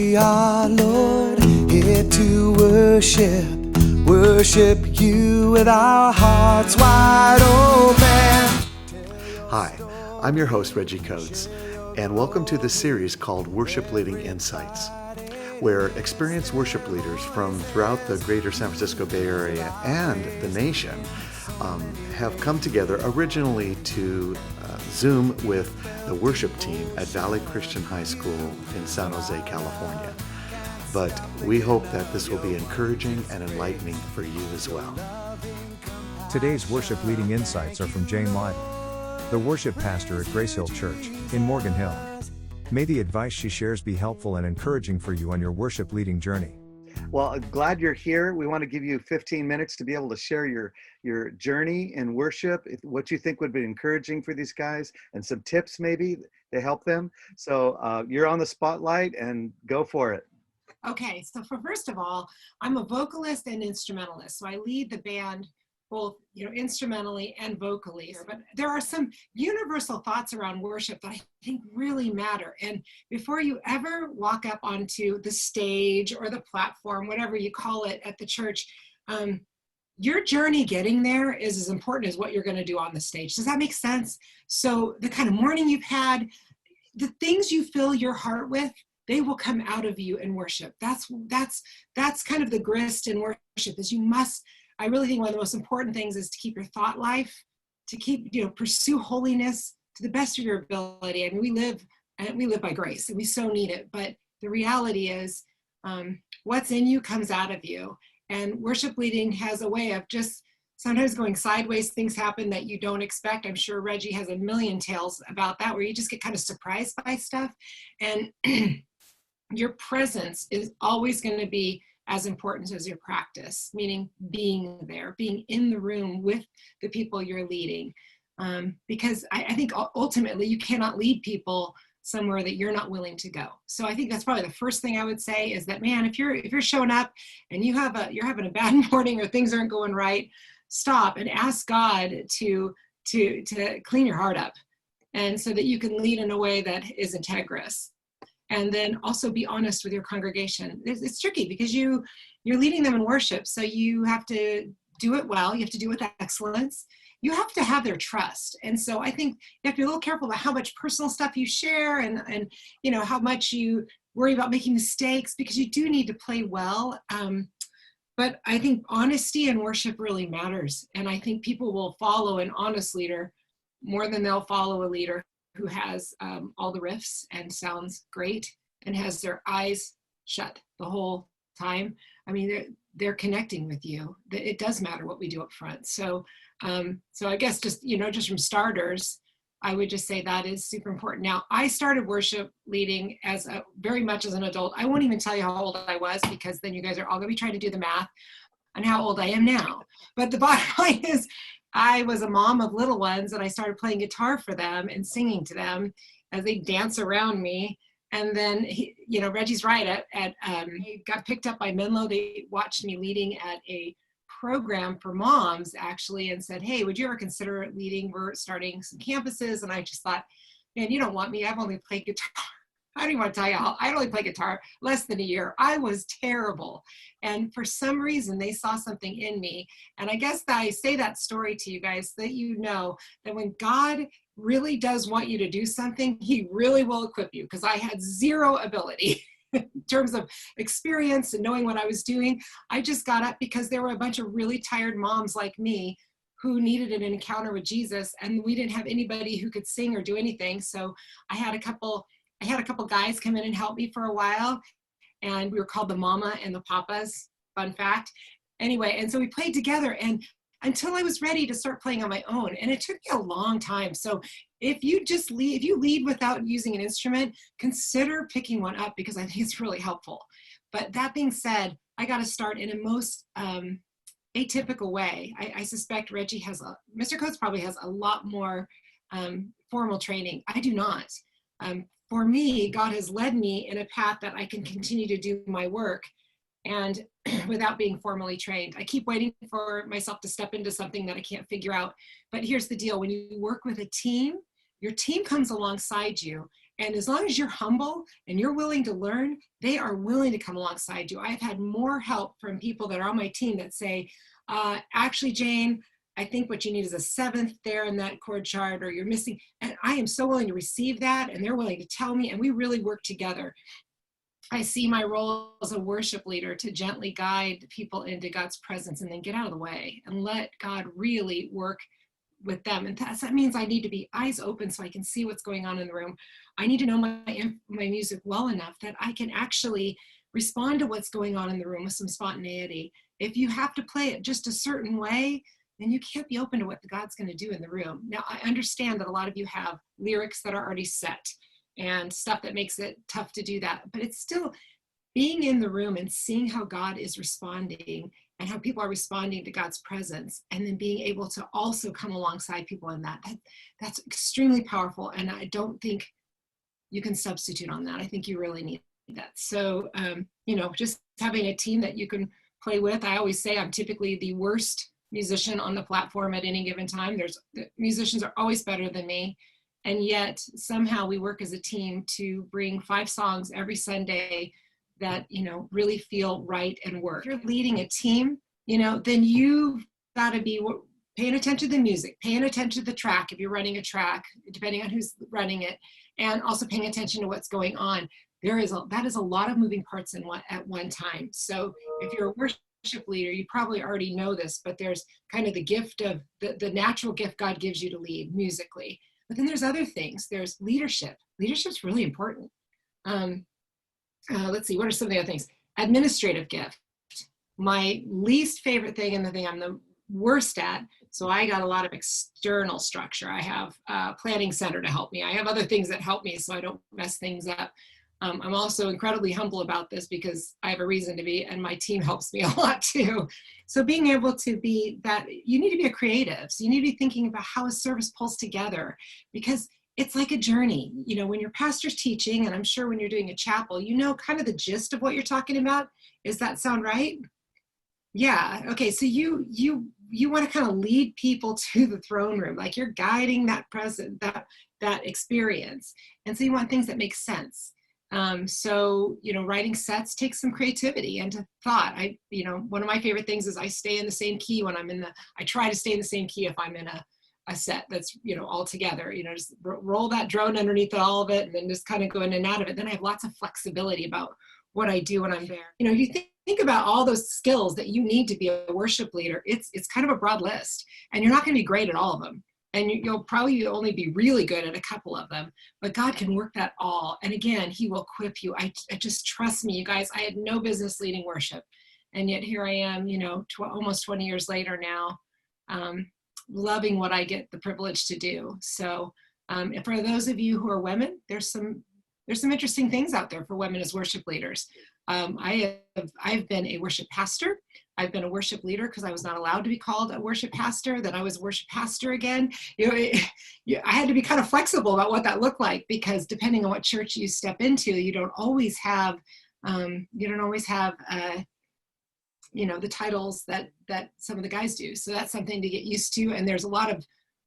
We are, Lord, here to worship you with our hearts wide open. Hi, I'm your host, Reggie Coates, and welcome to the series called Worship Leading Insights, where experienced worship leaders from throughout the greater San Francisco Bay Area and the nation have come together originally to Zoom with the worship team at Valley Christian High School in San Jose, California. But we hope that this will be encouraging and enlightening for you as well. Today's worship leading insights are from Jane Liddle, the worship pastor at Grace Hill Church in Morgan Hill. May the advice she shares be helpful and encouraging for you on your worship leading journey. Well, I'm glad you're here. We want to give you 15 minutes to be able to share your journey in worship, what you think would be encouraging for these guys, and some tips maybe to help them. So you're on the spotlight and go for it. Okay, so first of all, I'm a vocalist and instrumentalist. So I lead the band both, instrumentally and vocally. But there are some universal thoughts around worship that I think really matter. And before you ever walk up onto the stage or the platform, whatever you call it at the church, your journey getting there is as important as what you're going to do on the stage. Does that make sense? So the kind of morning you've had, the things you fill your heart with, they will come out of you in worship. That's kind of the grist in worship. Is I really think one of the most important things is to keep your thought life, to keep, pursue holiness to the best of your ability. I mean, we live by grace and we so need it. But the reality is what's in you comes out of you. And worship leading has a way of just sometimes going sideways. Things happen that you don't expect. I'm sure Reggie has a million tales about that, where you just get kind of surprised by stuff. And your presence is always going to be as important as your practice, meaning being there, being in the room with the people you're leading. Because I think ultimately you cannot lead people somewhere that you're not willing to go. So I think that's probably the first thing I would say is that, man, if you're showing up and you're having a bad morning or things aren't going right, stop and ask God to clean your heart up, and so that you can lead in a way that is integrous. And then also be honest with your congregation. It's tricky because you're leading them in worship, so you have to do it well. You have to do it with excellence. You have to have their trust. And so I think you have to be a little careful about how much personal stuff you share and how much you worry about making mistakes, because you do need to play well. But I think honesty in worship really matters. And I think people will follow an honest leader more than they'll follow a leader who has all the riffs and sounds great and has their eyes shut the whole time. I mean, they're connecting with you. It does matter what we do up front. So I guess just from starters, I would just say that is super important. Now, I started worship leading very much as an adult. I won't even tell you how old I was, because then you guys are all going to be trying to do the math on how old I am now. But the bottom line is, I was a mom of little ones, and I started playing guitar for them and singing to them as they dance around me. And then, Reggie's right. He got picked up by Menlo. They watched me leading at a program for moms, actually, and said, "Hey, would you ever consider leading? We're starting some campuses." And I just thought, man, you don't want me. I've only played guitar. I don't even want to tell you how. I only played guitar less than a year. I was terrible. And for some reason, they saw something in me. And I guess that I say that story to you guys, so that you know that when God really does want you to do something, he really will equip you, because I had zero ability in terms of experience and knowing what I was doing. I just got up because there were a bunch of really tired moms like me who needed an encounter with Jesus, and we didn't have anybody who could sing or do anything. So I had a couple guys come in and help me for a while, and we were called the Mama and the Papas, fun fact. Anyway, and so we played together, and until I was ready to start playing on my own. And it took me a long time. So if you lead without using an instrument, consider picking one up, because I think it's really helpful. But that being said, I got to start in a most atypical way. I suspect Mr. Coates probably has a lot more formal training. I do not. For me, God has led me in a path that I can continue to do my work and without being formally trained. I keep waiting for myself to step into something that I can't figure out. But here's the deal. When you work with a team, your team comes alongside you And as long as you're humble and you're willing to learn, they are willing to come alongside you. I've had more help from people that are on my team that say, actually, Jane, I think what you need is a seventh there in that chord chart, or you're missing. And I am so willing to receive that, and they're willing to tell me, and we really work together. I see my role as a worship leader to gently guide people into God's presence and then get out of the way and let God really work with them. And that means I need to be eyes open so I can see what's going on in the room. I need to know my music well enough that I can actually respond to what's going on in the room with some spontaneity. If you have to play it just a certain way, then you can't be open to what God's going to do in the room. Now, I understand that a lot of you have lyrics that are already set and stuff that makes it tough to do that, but it's still being in the room and seeing how God is responding and how people are responding to God's presence, and then being able to also come alongside people in that's extremely powerful. And I don't think you can substitute on that. I think you really need that. So, just having a team that you can play with. I always say I'm typically the worst musician on the platform at any given time. The musicians are always better than me. And yet somehow we work as a team to bring 5 songs every Sunday that, really feel right and work. If you're leading a team, then you've got to be paying attention to the music, paying attention to the track if you're running a track, depending on who's running it, and also paying attention to what's going on. That is a lot of moving parts at one time. So if you're a worship leader, you probably already know this, but there's kind of the gift of the natural gift God gives you to lead musically. But then there's other things. There's leadership. Leadership's really important. Let's see, what are some of the other things? Administrative gift. My least favorite thing, and the thing I'm the worst at, so I got a lot of external structure. I have a planning center to help me. I have other things that help me so I don't mess things up. I'm also incredibly humble about this because I have a reason to be, and my team helps me a lot too. So being able to be that, you need to be a creative. So you need to be thinking about how a service pulls together, because it's like a journey. When your pastor's teaching, and I'm sure when you're doing a chapel, kind of the gist of what you're talking about. Does that sound right? Yeah. Okay. So you want to kind of lead people to the throne room, like you're guiding that that experience. And so you want things that make sense. Writing sets takes some creativity and thought. One of my favorite things is I stay in the same key when I try to stay in the same key if I'm in a set that's, all together, just roll that drone underneath all of it and then just kind of go in and out of it. Then I have lots of flexibility about what I do when I'm there. You think about all those skills that you need to be a worship leader. It's kind of a broad list, and you're not going to be great at all of them. And you'll probably only be really good at a couple of them, but God can work that all. And again, he will equip you. I just trust me, you guys. I had no business leading worship. And yet here I am, almost 20 years later now, loving what I get the privilege to do. So and for those of you who are women, there's some interesting things out there for women as worship leaders. I've been a worship pastor. I've been a worship leader because I was not allowed to be called a worship pastor. Then I was a worship pastor again. I had to be kind of flexible about what that looked like, because depending on what church you step into, you don't always have the titles that some of the guys do. So that's something to get used to. And there's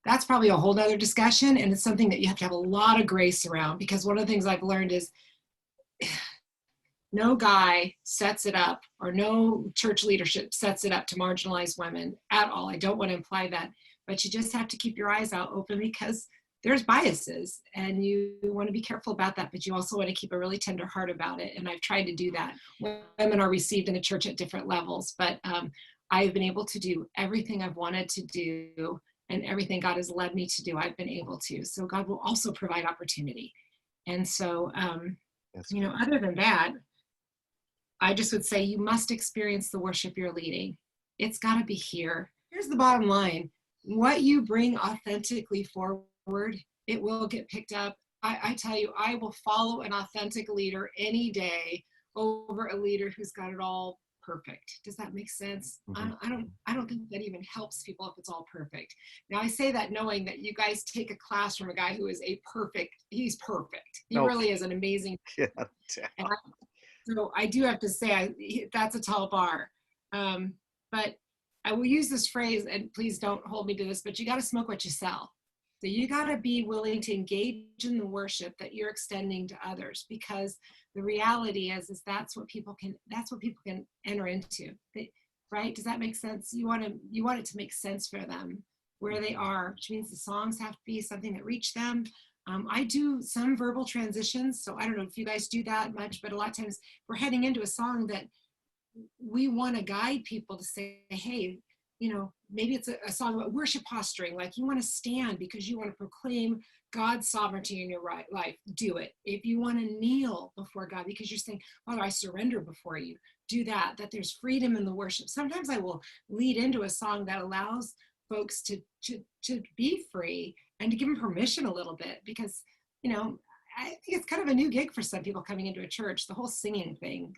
that's probably a whole nother discussion. And it's something that you have to have a lot of grace around, because one of the things I've learned is no guy sets it up, or no church leadership sets it up to marginalize women at all. I don't want to imply that, but you just have to keep your eyes out open, because there's biases and you want to be careful about that, but you also want to keep a really tender heart about it. And I've tried to do that. Women are received in the church at different levels, but I've been able to do everything I've wanted to do, and everything God has led me to do, I've been able to. So God will also provide opportunity. And so, other than that, I just would say you must experience the worship you're leading. It's got to be here. Here's the bottom line. What you bring authentically forward, it will get picked up. I tell you, I will follow an authentic leader any day over a leader who's got it all perfect. Does that make sense? Mm-hmm. I don't think that even helps people if it's all perfect. Now I say that knowing that you guys take a class from a guy who is he's perfect. He really is an amazing. Yeah. So I do have to say that's a tall bar. But I will use this phrase, and please don't hold me to this, but you got to smoke what you sell. So you got to be willing to engage in the worship that you're extending to others, because the reality is that's what people can enter into. Right? Does that make sense? You want it to make sense for them where they are, which means the songs have to be something that reach them. I do some verbal transitions, so I don't know if you guys do that much, but a lot of times we're heading into a song that we want to guide people to say, hey, maybe it's a song about worship posturing, like you want to stand because you want to proclaim God's sovereignty in your life, do it. If you want to kneel before God because you're saying, Father, I surrender before you, do that there's freedom in the worship. Sometimes I will lead into a song that allows folks to be free and to give them permission a little bit, because, I think it's kind of a new gig for some people coming into a church, the whole singing thing.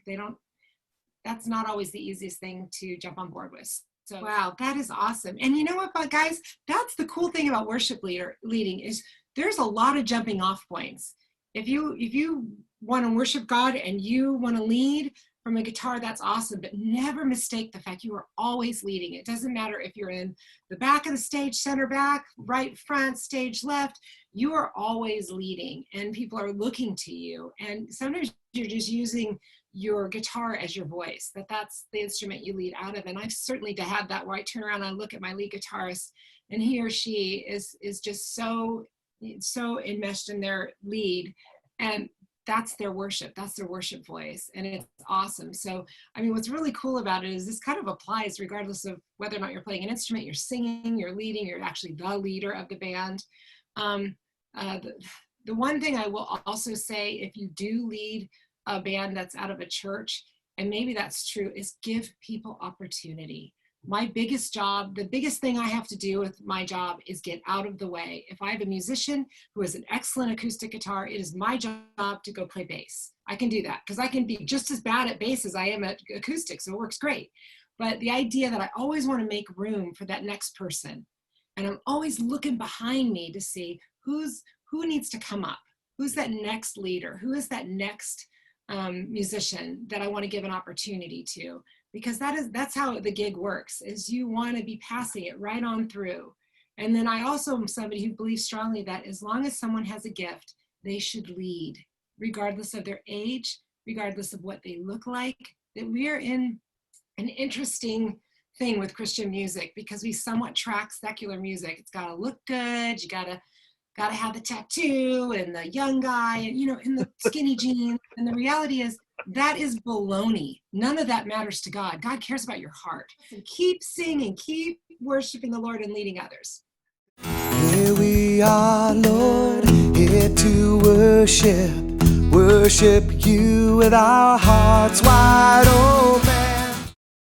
That's not always the easiest thing to jump on board with. So, wow, that is awesome. And you know what, guys, that's the cool thing about worship leading is there's a lot of jumping off points. If you want to worship God and you want to lead from a guitar, that's awesome, but never mistake the fact you are always leading. It doesn't matter if you're in the back of the stage, center back, right front, stage left, you are always leading and people are looking to you. And sometimes you're just using your guitar as your voice, that's the instrument you lead out of. And I've certainly had that where I turn around and I look at my lead guitarist and he or she is just so enmeshed in their lead, and that's their worship voice, and it's awesome. So what's really cool about it is this kind of applies regardless of whether or not you're playing an instrument, you're singing, you're leading, you're actually the leader of the band. The one thing I will also say, if you do lead a band that's out of a church, and maybe that's true, is give people opportunity. My biggest job, the biggest thing I have to do with my job is get out of the way. If I have a musician who has an excellent acoustic guitar, it is my job to go play bass. I can do that because I can be just as bad at bass as I am at acoustic, so it works great. But the idea that I always want to make room for that next person, and I'm always looking behind me to see who needs to come up, who's that next leader, who is that next musician that I want to give an opportunity to, because that's how the gig works, is you want to be passing it right on through. And then I also am somebody who believes strongly that as long as someone has a gift, they should lead, regardless of their age, regardless of what they look like. That we are in an interesting thing with Christian music because we somewhat track secular music. It's got to look good. You gotta have the tattoo and the young guy and, in the skinny jeans. And the reality is that is baloney. None of that matters to God. God cares about your heart. So keep singing, keep worshiping the Lord and leading others. Here we are, Lord, here to worship you with our hearts wide